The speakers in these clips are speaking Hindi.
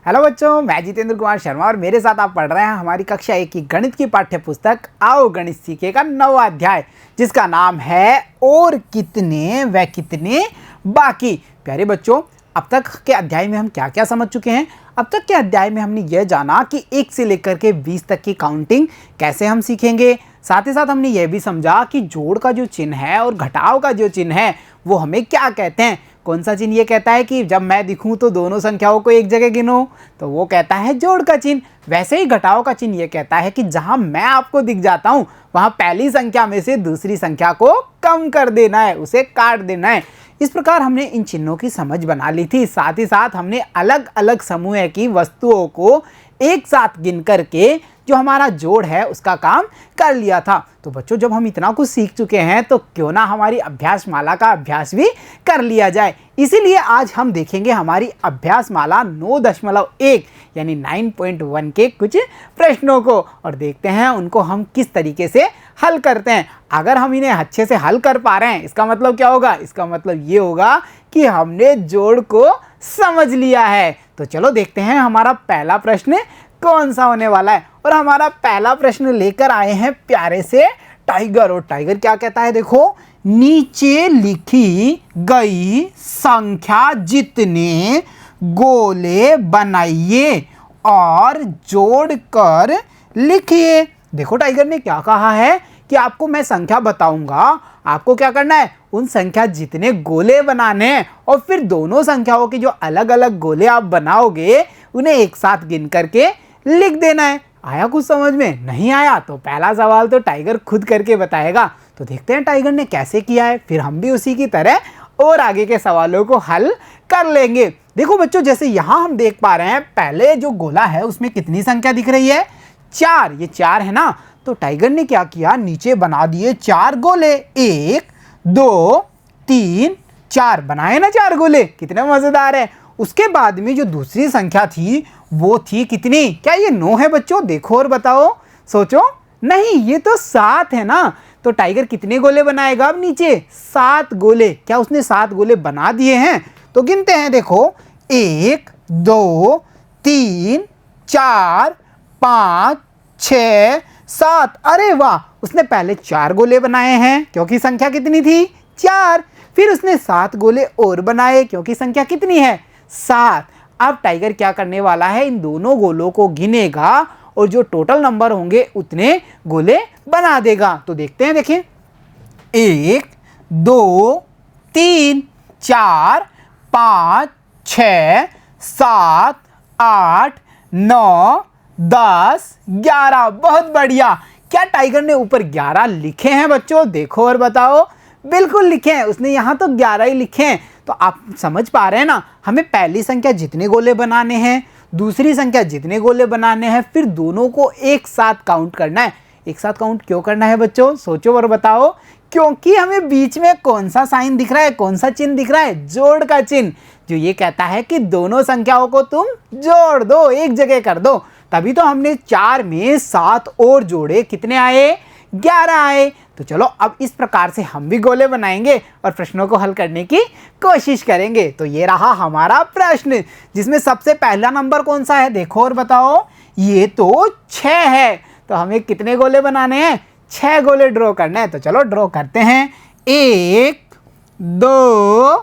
हेलो बच्चों, मैं जितेंद्र कुमार शर्मा और मेरे साथ आप पढ़ रहे हैं हमारी कक्षा 1 की गणित की पाठ्य पुस्तक आओ गणित सीखे का 9वां अध्याय, जिसका नाम है और कितने व कितने बाकी। प्यारे बच्चों, अब तक के अध्याय में हम क्या क्या समझ चुके हैं। अब तक के अध्याय में हमने यह जाना कि 1 से लेकर के 20 तक की काउंटिंग कैसे हम सीखेंगे। साथ ही साथ हमने यह भी समझा कि जोड़ का जो चिन्ह है और घटाव का जो चिन्ह है वो हमें क्या कहते हैं। कौन सा चिन्ह ये कहता है कि जब मैं दिखूं तो दोनों संख्याओं को एक जगह गिनो, तो वो कहता है जोड़ का चिन्ह। वैसे ही घटाव का चिन्ह ये कहता है कि जहां मैं आपको दिख जाता हूं वहां पहली संख्या में से दूसरी संख्या को कम कर देना है, उसे काट देना है। इस प्रकार हमने इन चिन्हों की समझ बना ली थी। साथ ही साथ हमने अलग अलग समूह की वस्तुओं को एक साथ गिन करके जो हमारा जोड़ है उसका काम कर लिया था। तो बच्चों, जब हम इतना कुछ सीख चुके हैं तो क्यों ना हमारी अभ्यास माला का अभ्यास भी कर लिया जाए। इसीलिए आज हम देखेंगे हमारी अभ्यास माला 9.1 यानी 9.1 के कुछ प्रश्नों को और देखते हैं उनको हम किस तरीके से हल करते हैं। अगर हम इन्हें अच्छे से हल कर पा रहे हैं, इसका मतलब क्या होगा? इसका मतलब ये होगा कि हमने जोड़ को समझ लिया है। तो चलो देखते हैं हमारा पहला प्रश्न कौन सा होने वाला है। और हमारा पहला प्रश्न लेकर आए हैं प्यारे से टाइगर। और टाइगर क्या कहता है, देखो, नीचे लिखी गई संख्या जितने गोले बनाइए और जोड़कर लिखिए। देखो टाइगर ने क्या कहा है कि आपको मैं संख्या बताऊंगा, आपको क्या करना है, उन संख्या जितने गोले बनाने हैं और फिर दोनों संख्याओं के जो अलग अलग गोले आप बनाओगे उन्हें एक साथ गिन करके लिख देना है। आया कुछ समझ में? नहीं आया तो पहला सवाल तो टाइगर खुद करके बताएगा। तो देखते हैं टाइगर ने कैसे किया है, फिर हम भी उसी की तरह और आगे के सवालों को हल कर लेंगे। देखो बच्चों, जैसे यहाँ हम देख पा रहे हैं पहले जो गोला है उसमें कितनी संख्या दिख रही है? 4। ये 4 है ना। तो टाइगर ने क्या किया, नीचे बना दिए 4 गोले। 1 2 3 4 बनाए ना 4 गोले। कितने मजेदार है। उसके बाद में जो दूसरी संख्या थी वो थी कितनी? क्या ये 9 है बच्चों? देखो और बताओ, सोचो। नहीं, ये तो 7 है ना। तो टाइगर कितने गोले बनाएगा अब नीचे? 7 गोले। क्या उसने 7 गोले बना दिए हैं? तो गिनते हैं, देखो, 1 2 3 4 5 6 7। अरे वाह, उसने पहले 4 गोले बनाए हैं क्योंकि संख्या कितनी थी? 4। फिर उसने 7 गोले और बनाए क्योंकि संख्या कितनी है? 7। अब टाइगर क्या करने वाला है, इन दोनों गोलों को गिनेगा और जो टोटल नंबर होंगे उतने गोले बना देगा। तो देखते हैं, देखिए, 1 2 3 4 5 6 7 8 9 10 11। बहुत बढ़िया। क्या टाइगर ने ऊपर 11 लिखे हैं बच्चों? देखो और बताओ। बिल्कुल लिखे हैं, उसने यहाँ तो 11 ही लिखे हैं। तो आप समझ पा रहे हैं ना, हमें पहली संख्या जितने गोले बनाने हैं, दूसरी संख्या जितने गोले बनाने हैं, फिर दोनों को एक साथ काउंट करना है। एक साथ काउंट क्यों करना है बच्चों? सोचो और बताओ। क्योंकि हमें बीच में कौन सा साइन दिख रहा है, कौन सा चिन्ह दिख रहा है? जोड़ का चिन्ह, जो ये कहता है कि दोनों संख्याओं को तुम जोड़ दो, एक जगह कर दो। तभी तो हमने 4 में 7 और जोड़े, कितने आए? 11 आए। तो चलो अब इस प्रकार से हम भी गोले बनाएंगे और प्रश्नों को हल करने की कोशिश करेंगे। तो ये रहा हमारा प्रश्न, जिसमें सबसे पहला नंबर कौन सा है? देखो और बताओ। ये तो 6 है। तो हमें कितने गोले बनाने हैं? 6 गोले ड्रॉ करना है। तो चलो ड्रॉ करते हैं। 1 2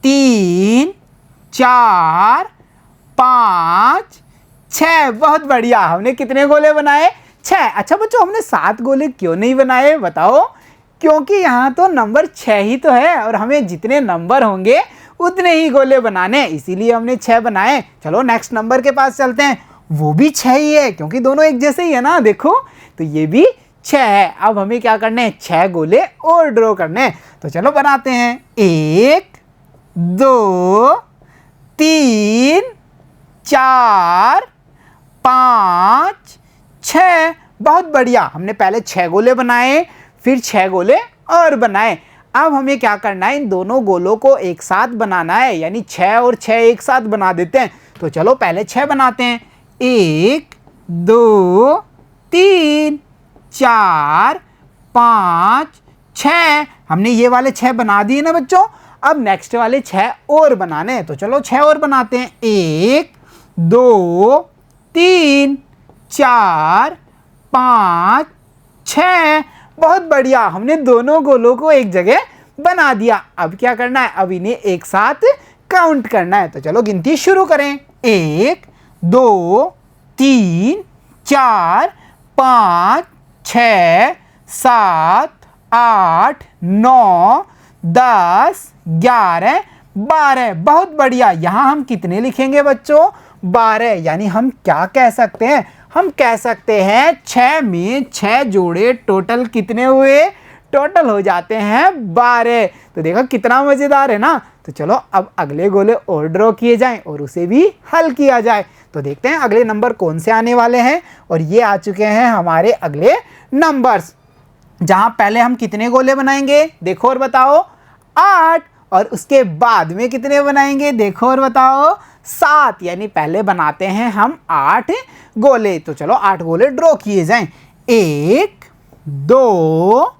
3 4 5 6। बहुत बढ़िया। हमने कितने गोले बनाए? 6। अच्छा बच्चों, हमने 7 गोले क्यों नहीं बनाए बताओ? क्योंकि यहाँ तो नंबर 6 ही तो है और हमें जितने नंबर होंगे उतने ही गोले बनाने, इसीलिए हमने 6 बनाए। चलो नेक्स्ट नंबर के पास चलते हैं। वो भी 6 ही है क्योंकि दोनों एक जैसे ही है ना। देखो, तो ये भी 6 है। अब हमें क्या करने हैं? 6 गोले और ड्रॉ करने हैं। तो चलो बनाते हैं। 1 2 3 4 5 6। बहुत बढ़िया। हमने पहले 6 गोले बनाए, फिर 6 गोले और बनाए। अब हमें क्या करना है? इन दोनों गोलों को एक साथ बनाना है, यानी 6 और 6 एक साथ बना देते हैं। तो चलो पहले 6 बनाते हैं। 1 2 3 4 5 6। हमने ये वाले 6 बना दिए ना बच्चों। अब नेक्स्ट वाले 6 और बनाने हैं। तो चलो 6 और बनाते हैं। 1 2 3 4 5 6। बहुत बढ़िया, हमने दोनों गोलों को एक जगह बना दिया। अब क्या करना है, अब इन्हें एक साथ काउंट करना है। तो चलो गिनती शुरू करें। 1 2 3 4 5 6 7 8 9 10 11 12। बहुत बढ़िया। यहाँ हम कितने लिखेंगे बच्चों, 12। यानी हम क्या कह सकते हैं, हम कह सकते हैं 6 में 6 जोड़े टोटल कितने हुए, टोटल हो जाते हैं 12। तो देखो कितना मज़ेदार है ना। तो चलो अब अगले गोले और ड्रॉ किए जाएं और उसे भी हल किया जाए। तो देखते हैं अगले नंबर कौन से आने वाले हैं। और ये आ चुके हैं हमारे अगले नंबर्स, जहां पहले हम कितने गोले बनाएंगे देखो और बताओ, 8। और उसके बाद में कितने बनाएंगे देखो और बताओ, 7। यानी पहले बनाते हैं हम 8 गोले। तो चलो 8 गोले ड्रॉ किए जाएं। 1 2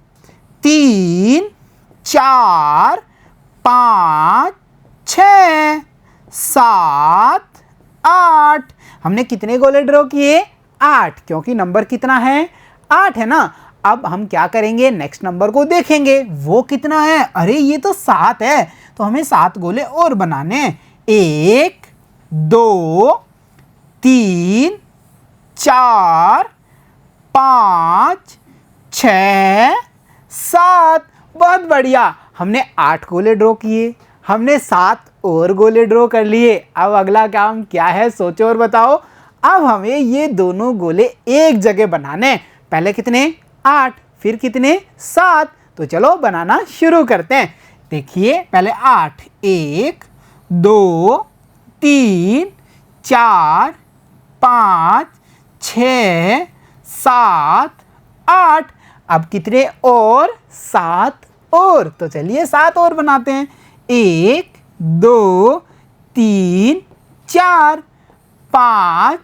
3 4 5 6 7 8। हमने कितने गोले ड्रॉ किए, 8, क्योंकि नंबर कितना है, 8 है ना। अब हम क्या करेंगे, नेक्स्ट नंबर को देखेंगे वो कितना है। अरे ये तो 7 है, तो हमें 7 गोले और बनाने। 1 2 3 4 5 6 7। बहुत बढ़िया, हमने 8 गोले ड्रॉ किए, हमने 7 और गोले ड्रॉ कर लिए। अब अगला काम क्या है सोचो और बताओ। अब हमें ये दोनों गोले एक जगह बनाने। पहले कितने, 8, फिर कितने, 7। तो चलो बनाना शुरू करते हैं। देखिए पहले 8, 1 2 3 4 5 6 7 8। अब कितने और, 7 और। तो चलिए 7 और बनाते हैं। 1 2 3 4 5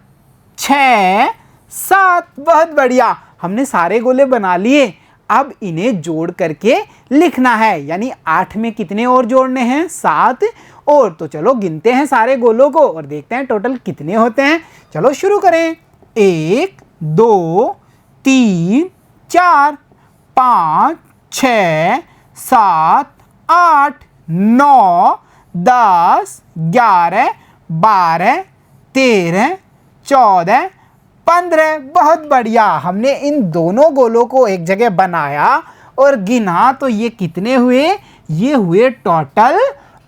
6 7। बहुत बढ़िया, हमने सारे गोले बना लिए। अब इन्हें जोड़ करके लिखना है। यानी 8 में कितने और जोड़ने हैं, 7 और। तो चलो गिनते हैं सारे गोलों को और देखते हैं टोटल कितने होते हैं। चलो शुरू करें। 1 2 3 4 5 6 7 8 9 10 11 12 13 14 15। बहुत बढ़िया, हमने इन दोनों गोलों को एक जगह बनाया और गिना तो ये कितने हुए, ये हुए टोटल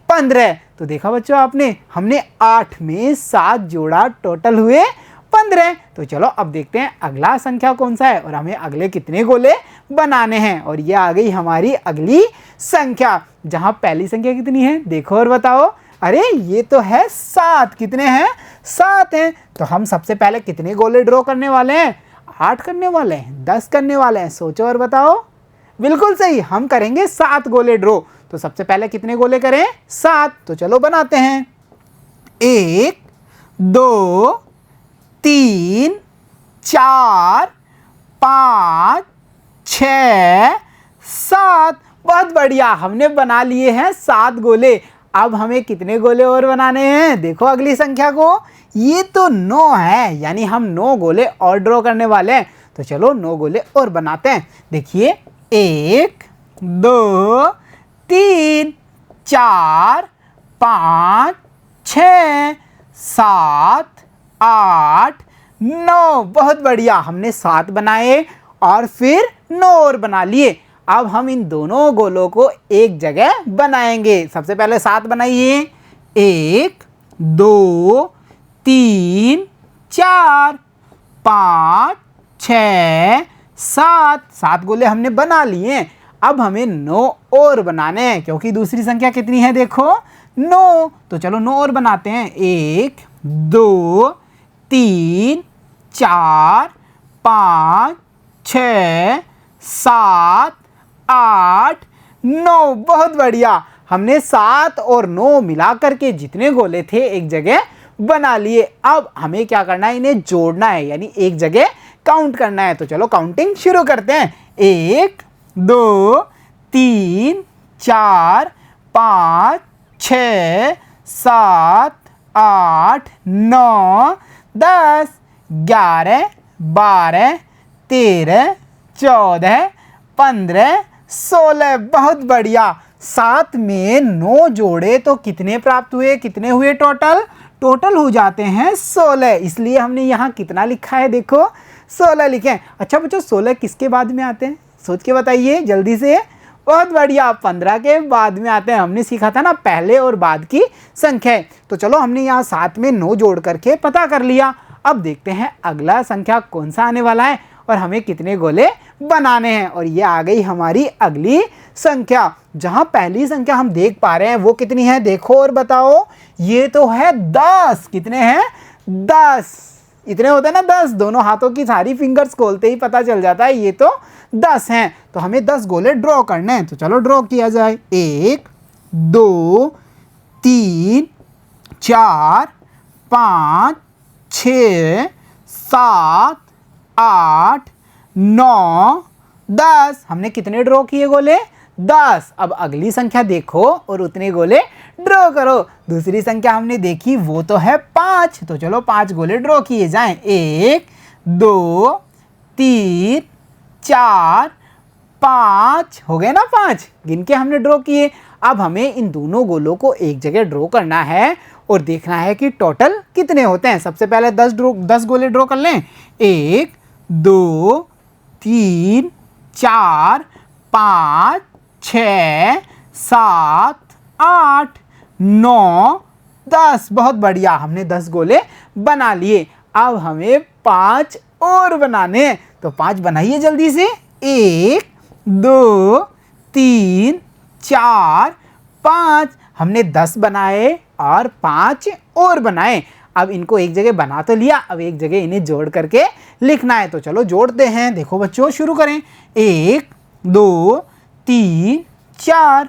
15। तो देखा बच्चों आपने, हमने 8 में 7 जोड़ा, टोटल हुए 15। तो चलो अब देखते हैं अगला संख्या कौन सा है और हमें अगले कितने गोले बनाने हैं। और ये आ गई हमारी अगली संख्या, जहां पहली संख्या कितनी है देखो और बताओ। अरे ये तो है 7। कितने हैं, 7 हैं। तो हम सबसे पहले कितने गोले ड्रॉ करने वाले हैं, 8 करने वाले हैं, 10 करने वाले हैं। सोचो और बताओ। बिल्कुल सही, हम करेंगे 7 गोले ड्रॉ। तो सबसे पहले कितने गोले करें, 7। तो चलो बनाते हैं। 1 2 3 4 5 6 7। बहुत बढ़िया, हमने बना लिए हैं 7 गोले। अब हमें कितने गोले और बनाने हैं देखो अगली संख्या को। ये तो 9 है, यानी हम 9 गोले और ड्रॉ करने वाले हैं। तो चलो 9 गोले और बनाते हैं। देखिए 1 2 3 4 5 6 7 8 9। बहुत बढ़िया, हमने 7 बनाए और फिर 9 और बना लिए। अब हम इन दोनों गोलों को एक जगह बनाएंगे। सबसे पहले 7 बनाइए। 1 2 3 4 5 6 7। 7 गोले हमने बना लिए। अब हमें 9 और बनाने हैं, क्योंकि दूसरी संख्या कितनी है देखो, 9। तो चलो 9 और बनाते हैं। 1 2 3 4 5 6 7 8 9। बहुत बढ़िया, हमने 7 और 9 मिलाकर के जितने गोले थे एक जगह बना लिए। अब हमें क्या करना है, इन्हें जोड़ना है, यानी एक जगह काउंट करना है। तो चलो काउंटिंग शुरू करते हैं। 1 2 3 4 5 6 7 8 9 10 11 12 13 14 15 16। बहुत बढ़िया। 7 में 9 जोड़े तो कितने प्राप्त हुए, कितने हुए टोटल? टोटल हो जाते हैं 16। इसलिए हमने यहाँ कितना लिखा है, देखो 16 लिखे हैं। अच्छा बच्चों, 16 किसके बाद में आते हैं, सोच के बताइए जल्दी से। बहुत बढ़िया, 15 के बाद में आते हैं। हमने सीखा था ना पहले और बाद की संख्या। तो चलो हमने यहाँ 7 में 9 जोड़ करके पता कर लिया। अब देखते हैं अगला संख्या कौन सा आने वाला है और हमें कितने गोले बनाने हैं। और ये आ गई हमारी अगली संख्या। जहां पहली संख्या हम देख पा रहे हैं वो कितनी है, देखो और बताओ। ये तो है 10। कितने हैं? 10। इतने होते हैं ना 10, दोनों हाथों की सारी फिंगर्स खोलते ही पता चल जाता है ये तो 10 हैं। तो हमें 10 गोले ड्रॉ करने हैं। तो चलो ड्रॉ किया जाए। 1 2 3 4 5 6 7 8 9 10। हमने कितने ड्रॉ किए गोले? 10। अब अगली संख्या देखो और उतने गोले ड्रॉ करो। दूसरी संख्या हमने देखी वो तो है 5। तो चलो 5 गोले ड्रॉ किए जाएं। 1 2 3 4 5 हो गए ना, 5 गिन के हमने ड्रॉ किए। अब हमें इन दोनों गोलों को एक जगह ड्रॉ करना है और देखना है कि टोटल कितने होते हैं। सबसे पहले 10 गोले ड्रॉ कर लें। 1 2 3 4 5 6 7 8 9 10। बहुत बढ़िया, हमने 10 गोले बना लिए। अब हमें 5 और बनाने हैं। तो 5 बनाइए जल्दी से। 1 2 3 4 5। हमने 10 बनाए और 5 और बनाए। अब इनको एक जगह बना तो लिया, अब एक जगह इन्हें जोड़ करके लिखना है। तो चलो जोड़ते हैं। देखो बच्चों, शुरू करें। 1 2 3 4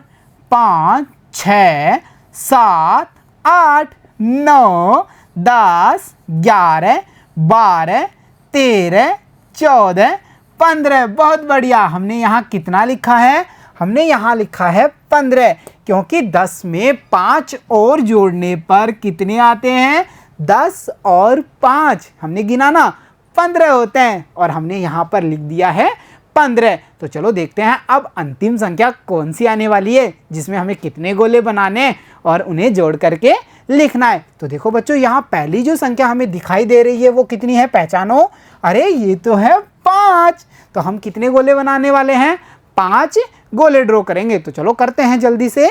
5 6 7 8 9 10 11 12 13 14 15। बहुत बढ़िया। हमने यहाँ कितना लिखा है? हमने यहाँ लिखा है 15, क्योंकि 10 में 5 और जोड़ने पर कितने आते हैं? 10 और 5 हमने गिना ना, 15 होते हैं। और हमने यहाँ पर लिख दिया है 15। तो चलो देखते हैं अब अंतिम संख्या कौन सी आने वाली है, जिसमें हमें कितने गोले बनाने और उन्हें जोड़ करके लिखना है। तो देखो बच्चों, यहाँ पहली जो संख्या हमें दिखाई दे रही है वो कितनी है, पहचानो। अरे ये तो है 5। तो हम कितने गोले बनाने वाले हैं? 5 गोले ड्रॉ करेंगे। तो चलो करते हैं जल्दी से।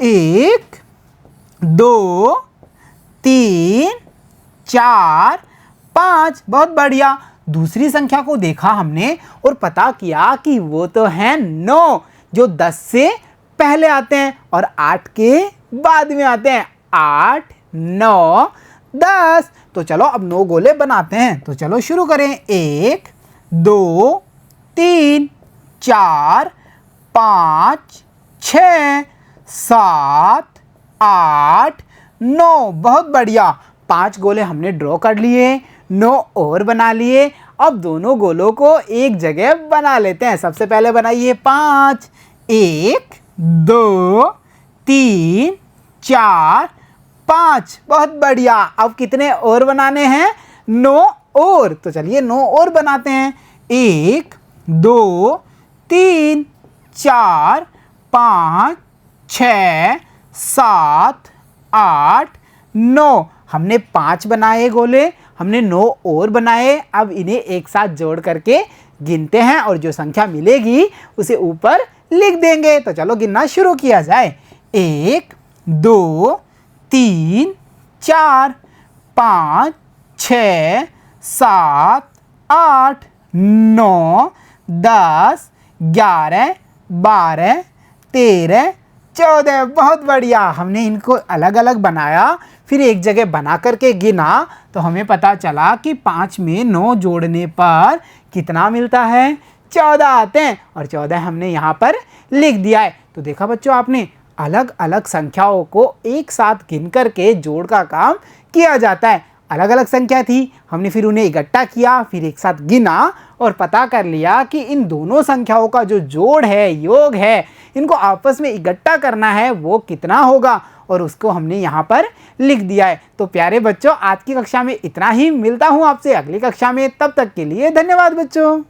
1 2 3 4 5। बहुत बढ़िया। दूसरी संख्या को देखा हमने और पता किया कि वो तो है 9, जो 10 से पहले आते हैं और 8 के बाद में आते हैं। 8 9 10। तो चलो अब 9 गोले बनाते हैं। तो चलो शुरू करें। 1 2 3 4 5 6 7 8 9। बहुत बढ़िया। 5 गोले हमने ड्रॉ कर लिए, 9 और बना लिए। अब दोनों गोलों को एक जगह बना लेते हैं। सबसे पहले बनाइए 5। 1 2 3 4 5। बहुत बढ़िया। अब कितने और बनाने हैं? 9 और। तो चलिए 9 और बनाते हैं। 1 2 3 4 5 6 7 8 9। हमने 5 बनाए गोले, हमने 9 और बनाए। अब इन्हें एक साथ जोड़ करके गिनते हैं और जो संख्या मिलेगी उसे ऊपर लिख देंगे। तो चलो गिनना शुरू किया जाए। 1 2 3 4 5 6 7 8 9 10 11 12 13 14। बहुत बढ़िया। हमने इनको अलग अलग बनाया, फिर एक जगह बना करके गिना तो हमें पता चला कि 5 में 9 जोड़ने पर कितना मिलता है? 14 आते हैं। और 14 हमने यहाँ पर लिख दिया है। तो देखा बच्चों, आपने अलग अलग संख्याओं को एक साथ गिन करके जोड़ का काम किया जाता है। अलग अलग संख्या थी, हमने फिर उन्हें इकट्ठा किया, फिर एक साथ गिना और पता कर लिया कि इन दोनों संख्याओं का जो जोड़ है, योग है, इनको आपस में इकट्ठा करना है वो कितना होगा, और उसको हमने यहाँ पर लिख दिया है। तो प्यारे बच्चों, आज की कक्षा में इतना ही। मिलता हूँ आपसे अगली कक्षा में, तब तक के लिए धन्यवाद बच्चों।